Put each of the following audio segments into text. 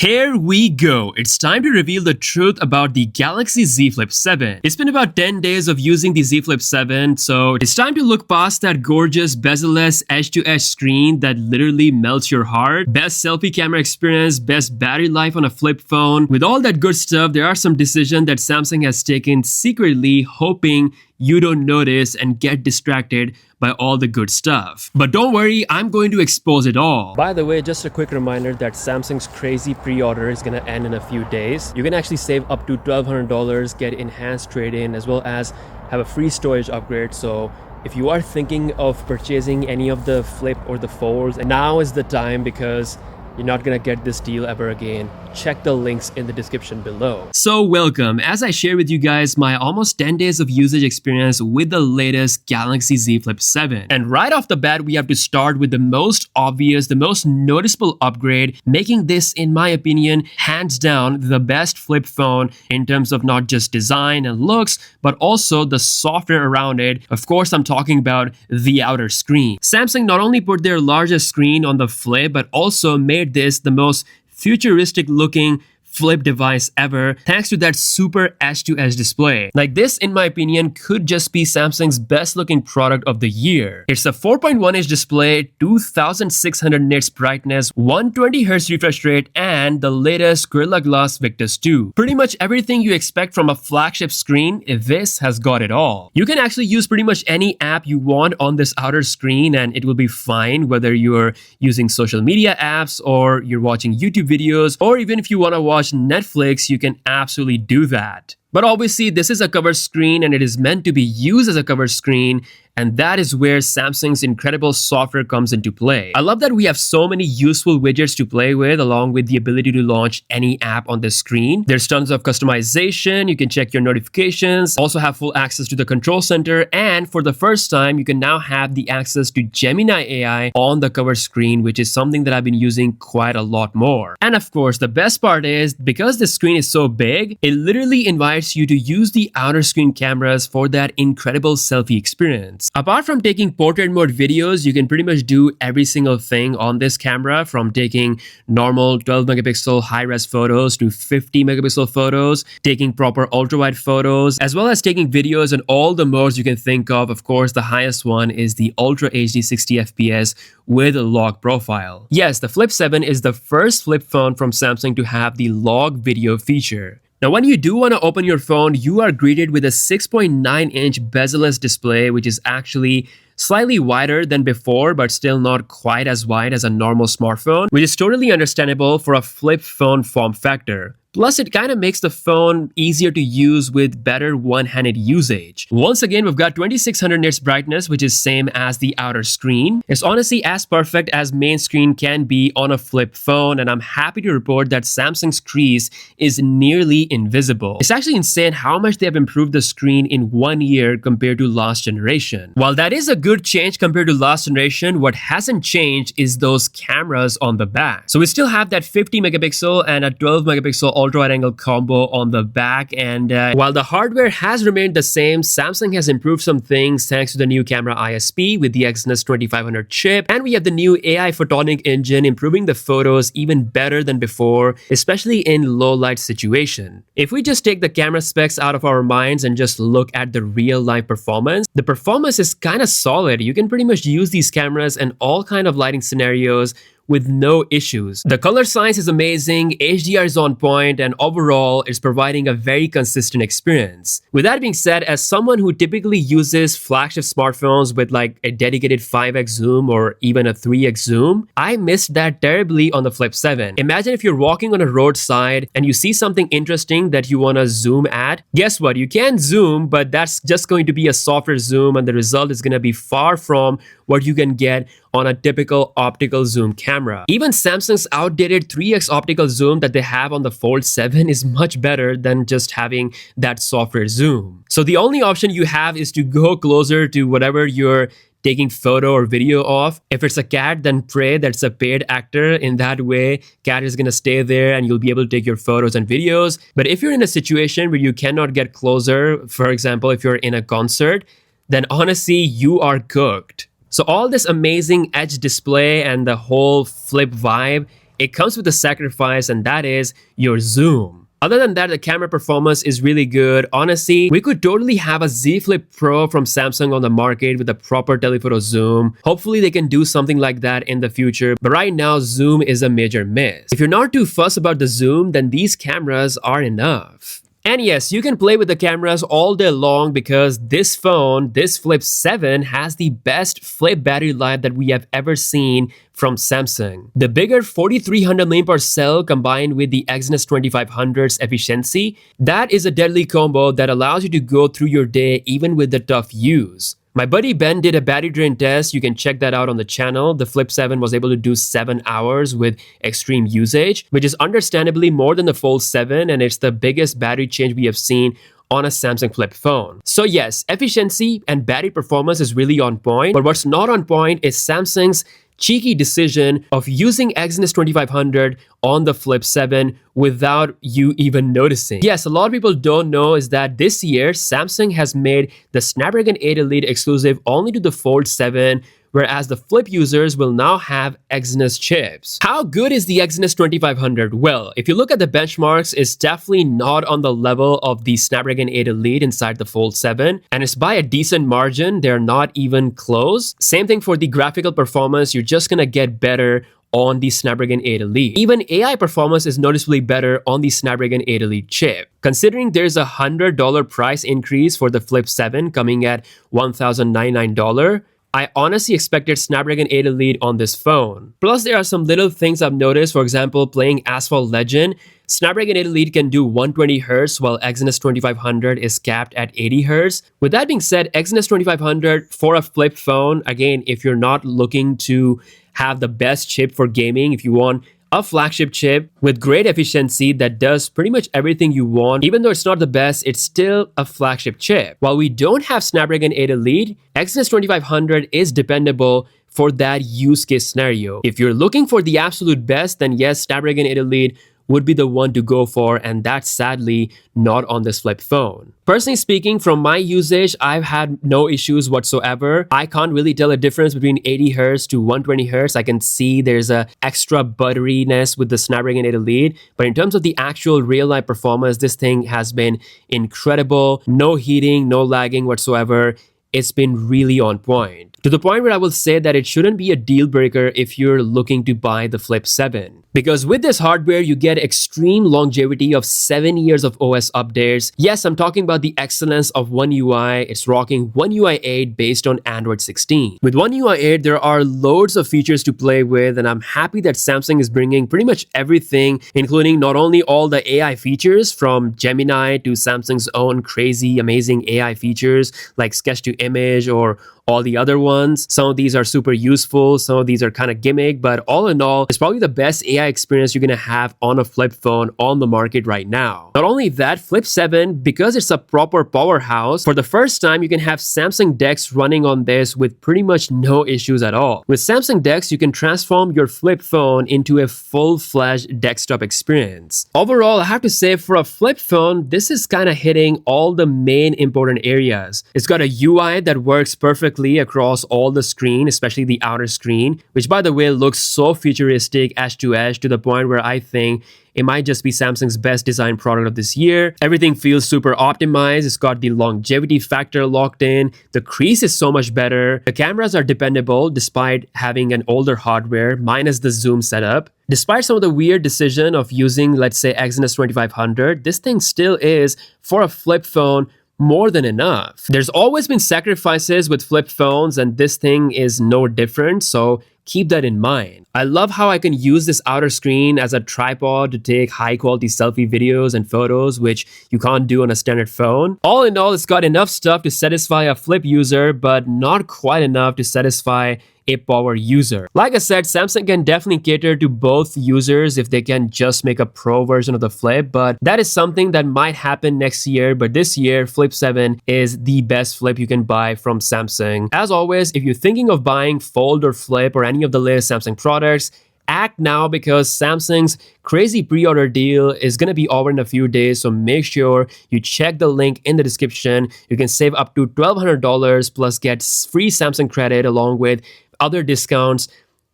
Here we go. It's time to reveal the truth about the Galaxy Z Flip 7. It's been about 10 days of using the Z Flip 7, so it's time to look past that gorgeous bezel-less edge-to-edge screen that literally melts your heart. Best selfie camera experience, best battery life on a flip phone. With all that good stuff, there are some decisions that Samsung has taken secretly, hoping you don't notice and get distracted by all the good stuff. But don't worry, I'm going to expose it all. By the way, just a quick reminder that Samsung's crazy pre-order is gonna end in a few days. You can actually save up to $1,200, get enhanced trade-in, as well as have a free storage upgrade. So if you are thinking of purchasing any of the Flip or the Folds, now is the time because you're not gonna get this deal ever again. Check the links in the description below. So welcome, as I share with you guys my almost 10 days of usage experience with the latest Galaxy Z Flip 7. And right off the bat, we have to start with the most obvious, the most noticeable upgrade, making this, in my opinion, hands down the best flip phone in terms of not just design and looks, but also the software around it. Of course, I'm talking about the outer screen. Samsung not only put their largest screen on the Flip, but also made this the most futuristic looking flip device ever, thanks to that super edge-to-edge display. Like this, in my opinion, could just be Samsung's best looking product of the year. It's a 4.1-inch display, 2600 nits brightness, 120Hz refresh rate, and the latest Gorilla Glass Victus 2. Pretty much everything you expect from a flagship screen, this has got it all. You can actually use pretty much any app you want on this outer screen and it will be fine, whether you're using social media apps or you're watching YouTube videos, or even if you want to watch Netflix, you can absolutely do that. But obviously, this is a cover screen and it is meant to be used as a cover screen, and that is where Samsung's incredible software comes into play. I love that we have so many useful widgets to play with, along with the ability to launch any app on the screen. There's tons of customization, you can check your notifications, also have full access to the control center, and for the first time, you can now have the access to Gemini AI on the cover screen, which is something that I've been using quite a lot more. And of course, the best part is, because the screen is so big, it literally invites you to use the outer screen cameras for that incredible selfie experience. Apart from taking portrait mode videos, you can pretty much do every single thing on this camera, from taking normal 12 megapixel high-res photos to 50 megapixel photos, taking proper ultra-wide photos, as well as taking videos in all the modes you can think of. Of course, the highest one is the Ultra HD 60 FPS with a log profile. Yes, the Flip 7 is the first flip phone from Samsung to have the log video feature. Now, when you do want to open your phone, you are greeted with a 6.9-inch bezel-less display, which is actually slightly wider than before, but still not quite as wide as a normal smartphone, which is totally understandable for a flip phone form factor. Plus, it kind of makes the phone easier to use with better one-handed usage. Once again, we've got 2600 nits brightness, which is same as the outer screen. It's honestly as perfect as main screen can be on a flip phone, and I'm happy to report that Samsung's crease is nearly invisible. It's actually insane how much they have improved the screen in 1 year compared to last generation. While that is a good change compared to last generation, what hasn't changed is those cameras on the back. So we still have that 50 megapixel and a 12 megapixel ultra-wide angle combo on the back, and while the hardware has remained the same, Samsung has improved some things thanks to the new camera ISP with the Exynos 2500 chip, and we have the new AI photonic engine improving the photos even better than before, especially in low light situation. If we just take the camera specs out of our minds and just look at the real life performance, the performance is kind of solid. You can pretty much use these cameras in all kind of lighting scenarios with no issues. The color science is amazing, HDR is on point, and overall, it's providing a very consistent experience. With that being said, as someone who typically uses flagship smartphones with like a dedicated 5x zoom or even a 3x zoom, I missed that terribly on the Flip 7. Imagine if you're walking on a roadside and you see something interesting that you want to zoom at. Guess what? You can zoom, but that's just going to be a software zoom, and the result is going to be far from what you can get on a typical optical zoom camera. Even Samsung's outdated 3x optical zoom that they have on the Fold 7 is much better than just having that software zoom. So the only option you have is to go closer to whatever you're taking photo or video of. If it's a cat, then pray that's a paid actor. In that way, cat is gonna stay there and you'll be able to take your photos and videos. But if you're in a situation where you cannot get closer, for example, if you're in a concert, then honestly, you are cooked. So all this amazing edge display and the whole flip vibe it comes with a sacrifice, and that is your zoom. Other than that, the camera performance is really good. Honestly, we could totally have a Z Flip Pro from Samsung on the market with a proper telephoto zoom. Hopefully they can do something like that in the future, but right now zoom is a major miss. If you're not too fussed about the zoom, then these cameras are enough. And yes, you can play with the cameras all day long because this phone, this Flip 7, has the best flip battery life that we have ever seen from Samsung. The bigger 4300 mAh cell combined with the Exynos 2500's efficiency, that is a deadly combo that allows you to go through your day even with the tough use. My buddy Ben did a battery drain test. You can check that out on the channel. The Flip 7 was able to do 7 hours with extreme usage, which is understandably more than the Fold 7, and it's the biggest battery change we have seen on a Samsung Flip phone. So yes, efficiency and battery performance is really on point, but what's not on point is Samsung's cheeky decision of using Exynos 2500 on the Flip 7 without you even noticing. Yes, a lot of people don't know is that this year, Samsung has made the Snapdragon 8 Elite exclusive only to the Fold 7, whereas the Flip users will now have Exynos chips. How good is the Exynos 2500? Well, if you look at the benchmarks, it's definitely not on the level of the Snapdragon 8 Elite inside the Fold 7, and it's by a decent margin. They're not even close. Same thing for the graphical performance. You're just gonna get better on the Snapdragon 8 Elite. Even AI performance is noticeably better on the Snapdragon 8 Elite chip. Considering there's a $100 price increase for the Flip 7 coming at $1,099, I honestly expected Snapdragon 8 Elite on this phone. Plus, there are some little things I've noticed. For example, playing Asphalt Legend, Snapdragon 8 Elite can do 120Hz while Exynos 2500 is capped at 80Hz. With that being said, Exynos 2500 for a flip phone, again, if you're not looking to have the best chip for gaming, if you want a flagship chip with great efficiency that does pretty much everything you want. Even though it's not the best, it's still a flagship chip. While we don't have Snapdragon 8 Elite, Exynos 2500 is dependable for that use case scenario. If you're looking for the absolute best, then yes, Snapdragon 8 Elite would be the one to go for, and that's sadly not on this Flip phone. Personally speaking, from my usage, I've had no issues whatsoever. I can't really tell a difference between 80Hz to 120Hz. I can see there's a extra butteriness with the Snapdragon 8 Elite, but in terms of the actual real-life performance, this thing has been incredible. No heating, no lagging whatsoever. It's been really on point. To the point where I will say that it shouldn't be a deal breaker if you're looking to buy the Flip 7. Because with this hardware, you get extreme longevity of 7 years of OS updates. Yes, I'm talking about the excellence of One UI. It's rocking One UI 8 based on Android 16. With One UI 8, there are loads of features to play with, and I'm happy that Samsung is bringing pretty much everything, including not only all the AI features from Gemini to Samsung's own crazy, amazing AI features like Sketch to Image or all the other ones. Some of these are super useful, some of these are kind of gimmick, but all in all, it's probably the best AI experience you're gonna have on a Flip phone on the market right now. Not only that, Flip 7, because it's a proper powerhouse, for the first time you can have Samsung DeX running on this with pretty much no issues at all. With Samsung DeX, you can transform your Flip phone into a full-fledged desktop experience. Overall, I have to say for a Flip phone, this is kind of hitting all the main important areas. It's got a UI that works perfectly across all the screen, especially the outer screen, which by the way looks so futuristic edge to edge to the point where I think it might just be Samsung's best design product of this year. Everything feels super optimized. It's got the longevity factor locked in. The crease is so much better. The cameras are dependable despite having an older hardware, minus the zoom setup. Despite some of the weird decision of using, let's say, Exynos 2500, this thing still is, for a Flip phone, more than enough. There's always been sacrifices with Flip phones, and this thing is no different, so keep that in mind. I love how I can use this outer screen as a tripod to take high quality selfie videos and photos, which you can't do on a standard phone. All in all, it's got enough stuff to satisfy a Flip user, but not quite enough to satisfy a power user. Like I said, Samsung can definitely cater to both users if they can just make a pro version of the Flip, but that is something that might happen next year. But this year, Flip 7 is the best Flip you can buy from Samsung. As always, if you're thinking of buying Fold or Flip or any of the latest Samsung products, act now because Samsung's crazy pre-order deal is going to be over in a few days, so make sure you check the link in the description. You can save up to $1,200 plus get free Samsung credit along with other discounts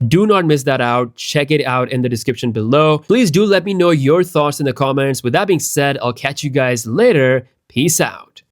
Do not miss that out. Check it out in the description below. Please do let me know your thoughts in the comments. With that being said, I'll catch you guys later. Peace out.